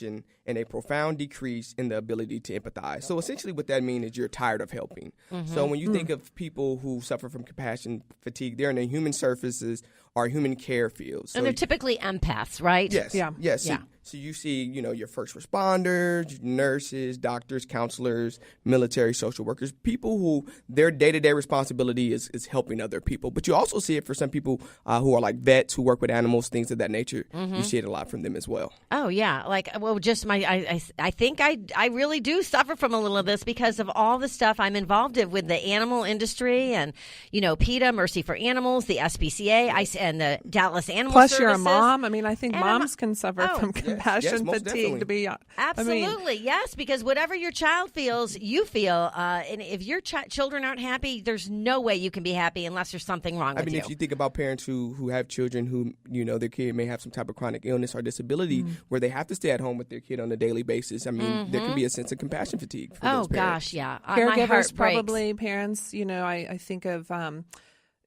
exhaustion, and a profound decrease in the ability to empathize. So essentially what that means is you're tired of helping. So when you think of people who suffer from compassion fatigue, they're in the human services or human care fields. So and they're typically empaths, right? Yes. Yeah. Yes. Yeah. So you see, your first responders, nurses, doctors, counselors, military, social workers, people who their day-to-day responsibility is helping other people. But you also see it for some people who are like vets who work with animals, things of that nature. You see it a lot from them as well. Oh, yeah. I think I really do suffer from a little of this because of all the stuff I'm involved in with the animal industry and, PETA, Mercy for Animals, the SPCA, and the Dallas Animal Plus, Services. you're a mom. I mean, I think And moms can suffer from compassion most fatigue. definitely. Absolutely, yes, because whatever your child feels, you feel. And if your children aren't happy, there's no way you can be happy unless there's something wrong with you. If you think about parents who have children who, their kid may have some type of chronic illness or disability where they have to stay at home with their kid on a daily basis, there can be a sense of compassion fatigue for those parents. Gosh, yeah. My heart Caregivers, breaks. probably parents. I think of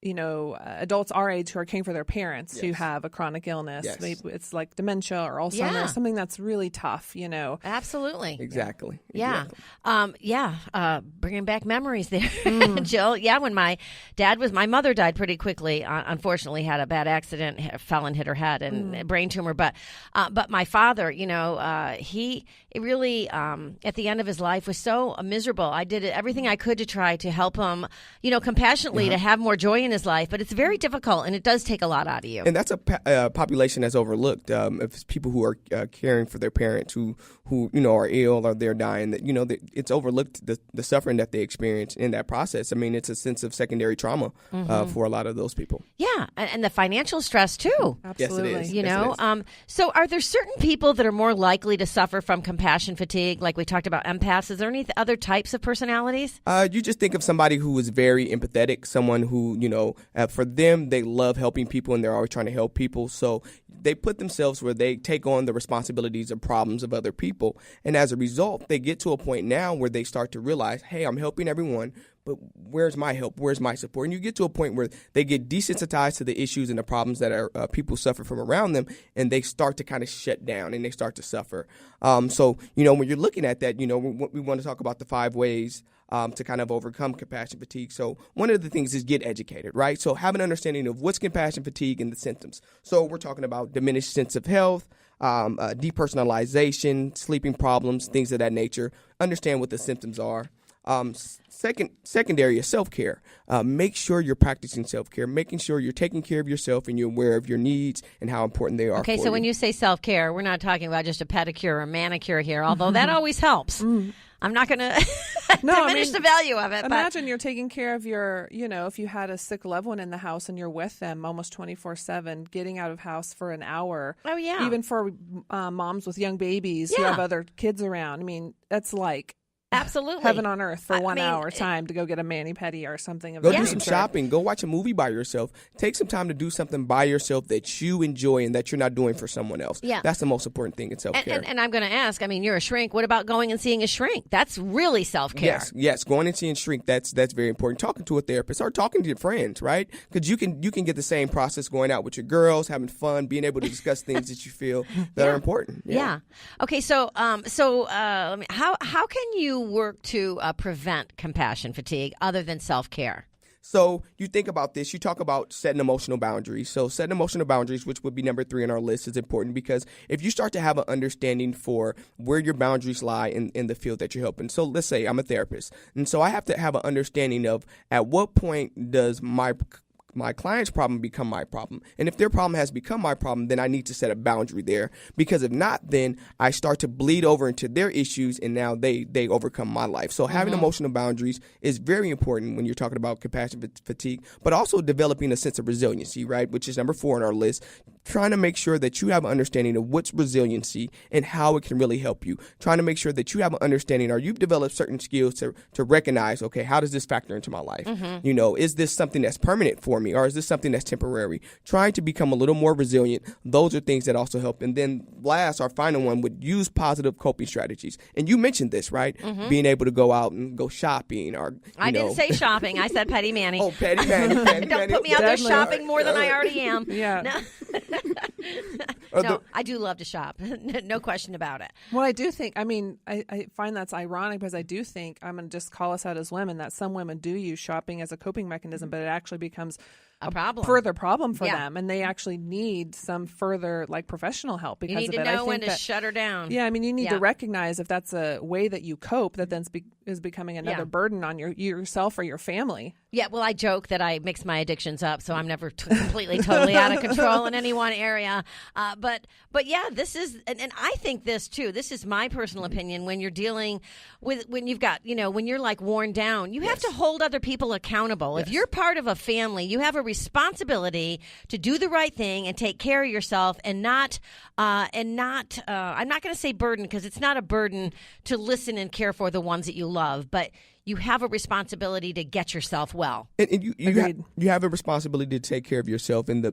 adults our age who are caring for their parents who have a chronic illness. Yes. Maybe it's like dementia or Alzheimer's, something that's really tough, Absolutely. Exactly. Yeah. Bringing back memories there, Jill. Yeah, when my mother died pretty quickly, unfortunately had a bad accident, fell and hit her head and a brain tumor. But my father, he really, at the end of his life was so miserable. I did everything I could to try to help him, compassionately to have more joy in his life, but it's very difficult and it does take a lot out of you. And that's a population that's overlooked. If people who are caring for their parents who are ill or they're dying, that it's overlooked the suffering that they experience in that process. I mean, it's a sense of secondary trauma for a lot of those people. Yeah, and the financial stress too. Absolutely. Yes, it is. Yes, it is. So are there certain people that are more likely to suffer from compassion fatigue? Like we talked about empaths. Is there any other types of personalities? You just think of somebody who is very empathetic, someone who, for them, they love helping people and they're always trying to help people. So they put themselves where they take on the responsibilities or problems of other people. And as a result, they get to a point now where they start to realize, hey, I'm helping everyone, but where's my help? Where's my support? And you get to a point where they get desensitized to the issues and the problems that are people suffer from around them, and they start to kind of shut down and they start to suffer. So, when you're looking at that, we want to talk about the 5 ways to kind of overcome compassion fatigue. So one of the things is get educated, right? So have an understanding of what's compassion fatigue and the symptoms. So we're talking about diminished sense of health, depersonalization, sleeping problems, things of that nature. Understand what the symptoms are. Secondary is self-care. Make sure you're practicing self-care, making sure you're taking care of yourself and you're aware of your needs and how important they are. Okay, so when you say self-care, we're not talking about just a pedicure or manicure here, although that always helps. I'm not going to diminish the value of it. Imagine you're taking care of your, if you had a sick loved one in the house and you're with them almost 24/7, getting out of house for an hour. Oh, yeah. Even for moms with young babies who have other kids around. I mean, that's like absolutely heaven on earth for 1 hour time to go get a mani-pedi or something. Go do some shopping. Go watch a movie by yourself. Take some time to do something by yourself that you enjoy and that you're not doing for someone else. Yeah. That's the most important thing in self-care. And I'm going to ask, you're a shrink. What about going and seeing a shrink? That's really self-care. Yes. Going and seeing a shrink, that's very important. Talking to a therapist or talking to your friends, right? Because you can get the same process going out with your girls, having fun, being able to discuss things that you feel that are important. Yeah. Okay, so how can you work to prevent compassion fatigue other than self-care? So you think about this, you talk about setting emotional boundaries. So setting emotional boundaries, which would be number 3 on our list, is important because if you start to have an understanding for where your boundaries lie in the field that you're helping. So let's say I'm a therapist, and so I have to have an understanding of at what point does my client's problem become my problem. And if their problem has become my problem, then I need to set a boundary there. Because if not, then I start to bleed over into their issues and now they overcome my life. So having emotional boundaries is very important when you're talking about compassion fatigue, but also developing a sense of resiliency, right? Which is number 4 on our list. Trying to make sure that you have an understanding of what's resiliency and how it can really help you. Trying to make sure that you have an understanding or you've developed certain skills to recognize, okay, how does this factor into my life? Is this something that's permanent for me or is this something that's temporary? Trying to become a little more resilient. Those are things that also help. And then last, our final one would use positive coping strategies. And you mentioned this, right? Being able to go out and go shopping or, I didn't say shopping. I said petty manny. Oh, petty manny. Don't put me out there shopping more than I already am. Yeah. No. No, I do love to shop. No question about it. Well, I do think, I find that's ironic because I do think, I'm going to just call us out as women, that some women do use shopping as a coping mechanism, but it actually becomes a problem. Further problem for them, and they actually need some further professional help because you need of it. to know when to shut her down. Yeah, you need to recognize if that's a way that you cope that then is becoming another burden on yourself or your family. Yeah, well, I joke that I mix my addictions up, so I'm never completely, totally out of control in any one area. But yeah, this is, and I think this too. This is my personal opinion. When you're dealing with, when you've got, when you're worn down, you have to hold other people accountable. If you're part of a family, you have a responsibility to do the right thing and take care of yourself, and not. I'm not going to say burden, because it's not a burden to listen and care for the ones that you love, but you have a responsibility to get yourself well. And you have a responsibility to take care of yourself. And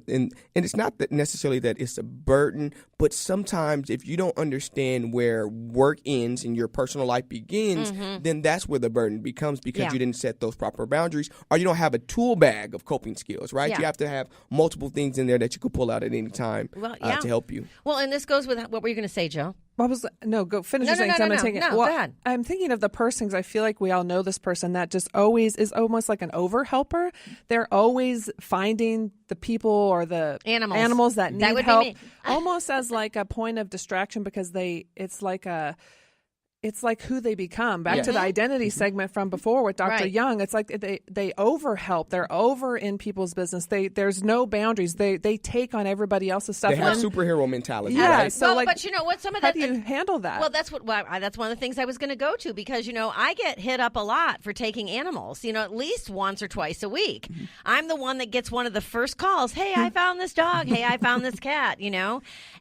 it's not that necessarily that it's a burden, but sometimes if you don't understand where work ends and your personal life begins, then that's where the burden becomes, because you didn't set those proper boundaries, or you don't have a tool bag of coping skills, right? You have to have multiple things in there that you could pull out at any time to help you. Well, and this goes with, what were you going to say, Joe? Go finish your saying. No, go ahead. I'm thinking of the person, because I feel like we all know this person that just always is almost like an over-helper. They're always finding the people or the animals that need help, almost as like a point of distraction, because it's like who they become. Back to the identity segment from before with Dr. Young. It's like they overhelp. They're over in people's business. There's no boundaries. They take on everybody else's stuff. They have superhero mentality. Yeah. Right? So but you know what? Some of how that. How do you handle that? Well, that's one of the things I was going to go to, because I get hit up a lot for taking animals. At least once or twice a week. I'm the one that gets one of the first calls. Hey, I found this dog. Hey, I found this cat.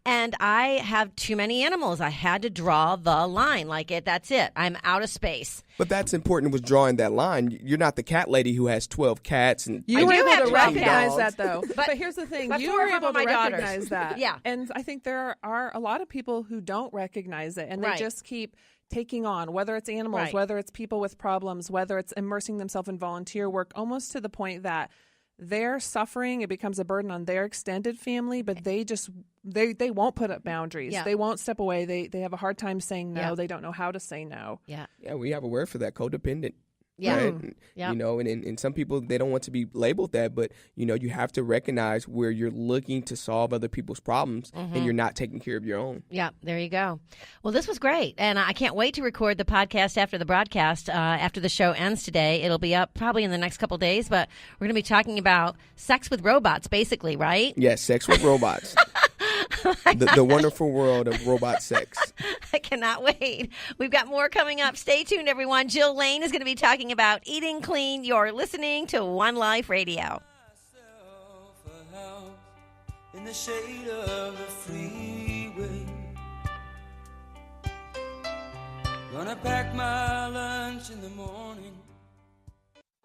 And I have too many animals. I had to draw the line. That's it. I'm out of space. But that's important, was drawing that line. You're not the cat lady who has 12 cats. And you were able to recognize dogs. That, though. But here's the thing. You were able to recognize that. Yeah. And I think there are a lot of people who don't recognize it, and they just keep taking on, whether it's animals, whether it's people with problems, whether it's immersing themselves in volunteer work, almost to the point that they're suffering. It becomes a burden on their extended family, but they won't put up boundaries. They won't step away. They have a hard time saying no. They don't know how to say no. Yeah, we have a word for that: codependent. Yeah. Right? Yeah. And some people, they don't want to be labeled that, but you have to recognize where you're looking to solve other people's problems and you're not taking care of your own. Yeah, there you go. Well, this was great, and I can't wait to record the podcast after the broadcast. After the show ends today, it'll be up probably in the next couple of days, but we're going to be talking about sex with robots, basically, right? Yes, sex with robots. The wonderful world of robot sex. I cannot wait. We've got more coming up. Stay tuned, everyone. Jill Lane is going to be talking about eating clean. You're listening to One Life Radio. In the shade of the freeway, gonna pack my lunch in the morning.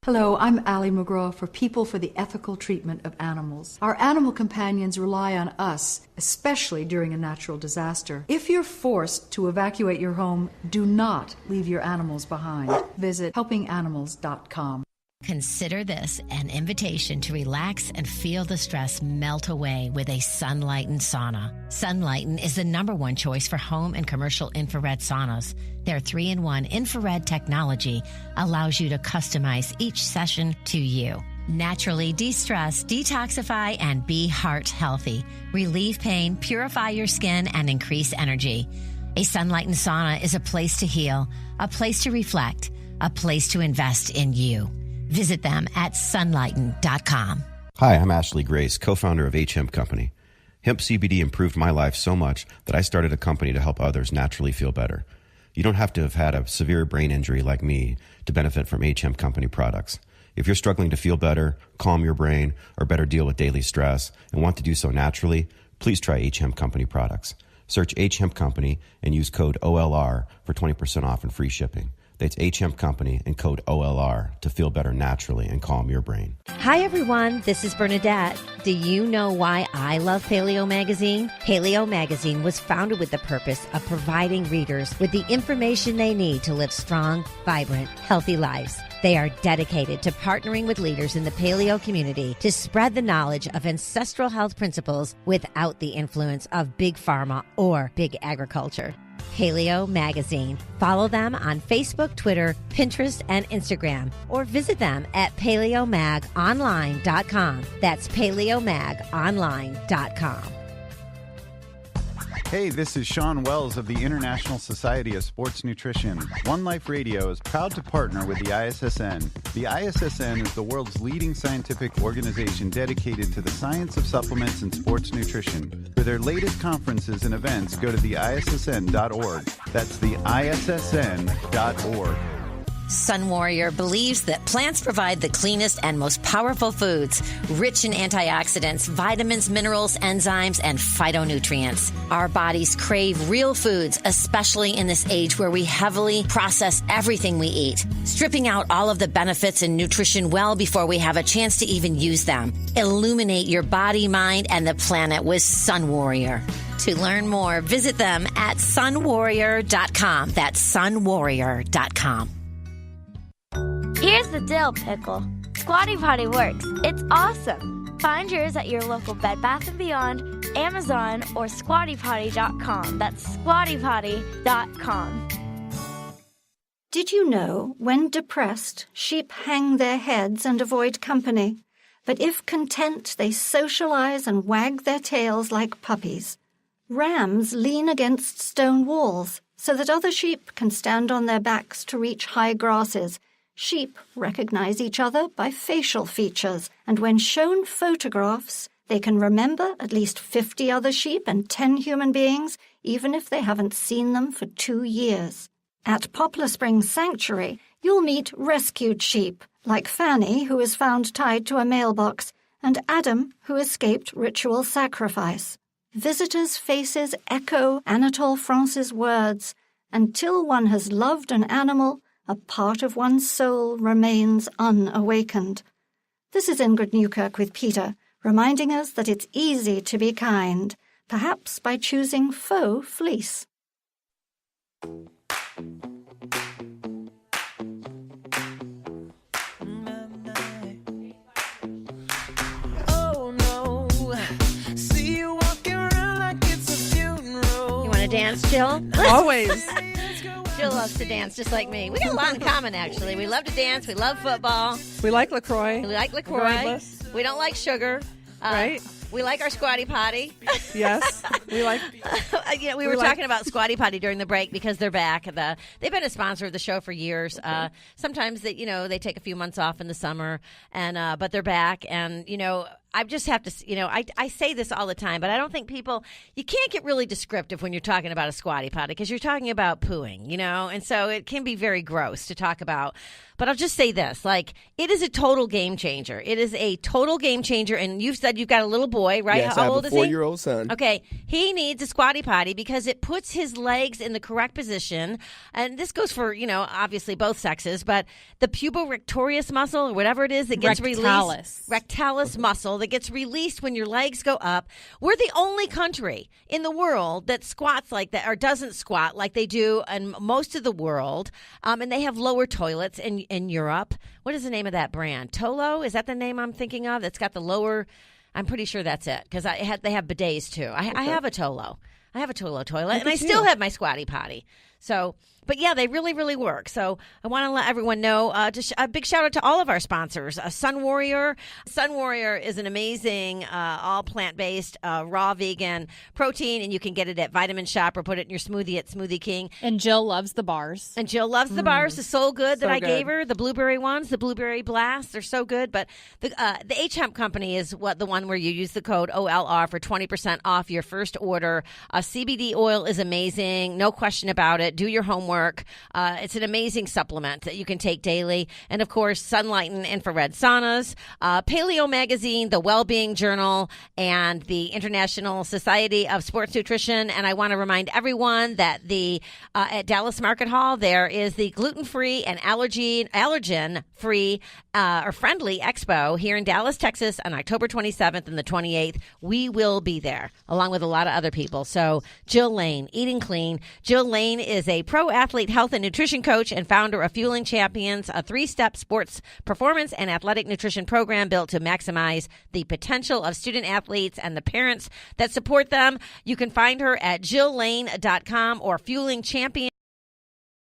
Hello, I'm Allie McGraw for People for the Ethical Treatment of Animals. Our animal companions rely on us, especially during a natural disaster. If you're forced to evacuate your home, do not leave your animals behind. Visit helpinganimals.com. Consider this an invitation to relax and feel the stress melt away with a Sunlighten sauna. Sunlighten is the #1 choice for home and commercial infrared saunas. Their 3-in-1 infrared technology allows you to customize each session to you. Naturally de-stress, detoxify, and be heart healthy. Relieve pain, purify your skin, and increase energy. A Sunlighten sauna is a place to heal, a place to reflect, a place to invest in you. Visit them at sunlighten.com. Hi, I'm Ashley Grace, co-founder of H Hemp Company. Hemp CBD improved my life so much that I started a company to help others naturally feel better. You don't have to have had a severe brain injury like me to benefit from H Hemp Company products. If you're struggling to feel better, calm your brain, or better deal with daily stress and want to do so naturally, please try H Hemp Company products. Search H Hemp Company and use code OLR for 20% off and free shipping. That's HM Company and code OLR to feel better naturally and calm your brain. Hi, everyone. This is Bernadette. Do you know why I love Paleo Magazine? Paleo Magazine was founded with the purpose of providing readers with the information they need to live strong, vibrant, healthy lives. They are dedicated to partnering with leaders in the paleo community to spread the knowledge of ancestral health principles without the influence of big pharma or big agriculture. Paleo Magazine. Follow them on Facebook, Twitter, Pinterest, and Instagram, or visit them at paleomagonline.com. That's paleomagonline.com. Hey, this is Sean Wells of the International Society of Sports Nutrition. One Life Radio is proud to partner with the ISSN. The ISSN is the world's leading scientific organization dedicated to the science of supplements and sports nutrition. For their latest conferences and events, go to theissn.org. That's the ISSN.org. Sun Warrior believes that plants provide the cleanest and most powerful foods, rich in antioxidants, vitamins, minerals, enzymes, and phytonutrients. Our bodies crave real foods, especially in this age where we heavily process everything we eat, stripping out all of the benefits and nutrition well before we have a chance to even use them. Illuminate your body, mind, and the planet with Sun Warrior. To learn more, visit them at sunwarrior.com. That's sunwarrior.com. Here's the dill pickle. Squatty Potty works. It's awesome. Find yours at your local Bed Bath & Beyond, Amazon, or squattypotty.com. That's squattypotty.com. Did you know, when depressed, sheep hang their heads and avoid company? But if content, they socialize and wag their tails like puppies. Rams lean against stone walls so that other sheep can stand on their backs to reach high grasses. Sheep recognize each other by facial features, and when shown photographs, they can remember at least 50 other sheep and 10 human beings, even if they haven't seen them for 2 years. At Poplar Springs Sanctuary, you'll meet rescued sheep, like Fanny, who is found tied to a mailbox, and Adam, who escaped ritual sacrifice. Visitors' faces echo Anatole France's words, "Until one has loved an animal, a part of one's soul remains unawakened." This is Ingrid Newkirk with Peter, reminding us that it's easy to be kind, perhaps by choosing faux fleece. You want to dance, Jill? Always. Jill loves to dance just like me. We got a lot in common, actually. We love to dance. We love football. We like LaCroix. We like LaCroix. Regardless. We don't like sugar. Right. We like our Squatty Potty. Yes. We like. We were talking about Squatty Potty during the break because they're back. They've been a sponsor of the show for years. Okay. Sometimes they take a few months off in the summer, and but they're back. And I just have to, I say this all the time, but I don't think you can't get really descriptive when you're talking about a Squatty Potty because you're talking about pooing, and so it can be very gross to talk about. But I'll just say this, it is a total game changer. It is a total game changer. And you've said you've got a little boy, right? Yes, How old I is have a he? 4-year-old son. Okay. He needs a Squatty Potty because it puts his legs in the correct position. And this goes for, obviously both sexes, but the puborectorius muscle or whatever it is that gets released. Rectalis muscle that gets released when your legs go up. We're the only country in the world that squats like that or doesn't squat like they do in most of the world. And they have lower toilets in Europe. What is the name of that brand? Tolo? Is that the name I'm thinking of? That's got the lower. I'm pretty sure that's it because they have bidets too. I have a Tolo. I have a Tolo toilet, and I still have my Squatty Potty. So, but yeah, they really, really work. So I want to let everyone know, just a big shout out to all of our sponsors. Sun Warrior. Sun Warrior is an amazing, all plant-based, raw vegan protein, and you can get it at Vitamin Shop or put it in your smoothie at Smoothie King. And Jill loves the bars. And Jill loves the bars. The Soul Good that I gave her, the blueberry ones, the blueberry blast, they're so good. But the H-Hemp Company is the one where you use the code OLR for 20% off your first order. CBD oil is amazing. No question about it. Do your homework. work. It's an amazing supplement that you can take daily. And, of course, Sunlight and Infrared Saunas, Paleo Magazine, the Wellbeing Journal, and the International Society of Sports Nutrition. And I want to remind everyone that at Dallas Market Hall, there is the gluten-free and allergen-free or friendly expo here in Dallas, Texas on October 27th and the 28th. We will be there along with a lot of other people. So Jill Lane, Eating Clean. Jill Lane is a pro athlete health and nutrition coach and founder of Fueling Champions, a 3-step sports performance and athletic nutrition program built to maximize the potential of student athletes and the parents that support them. You can find her at jilllane.com or Fueling Champions.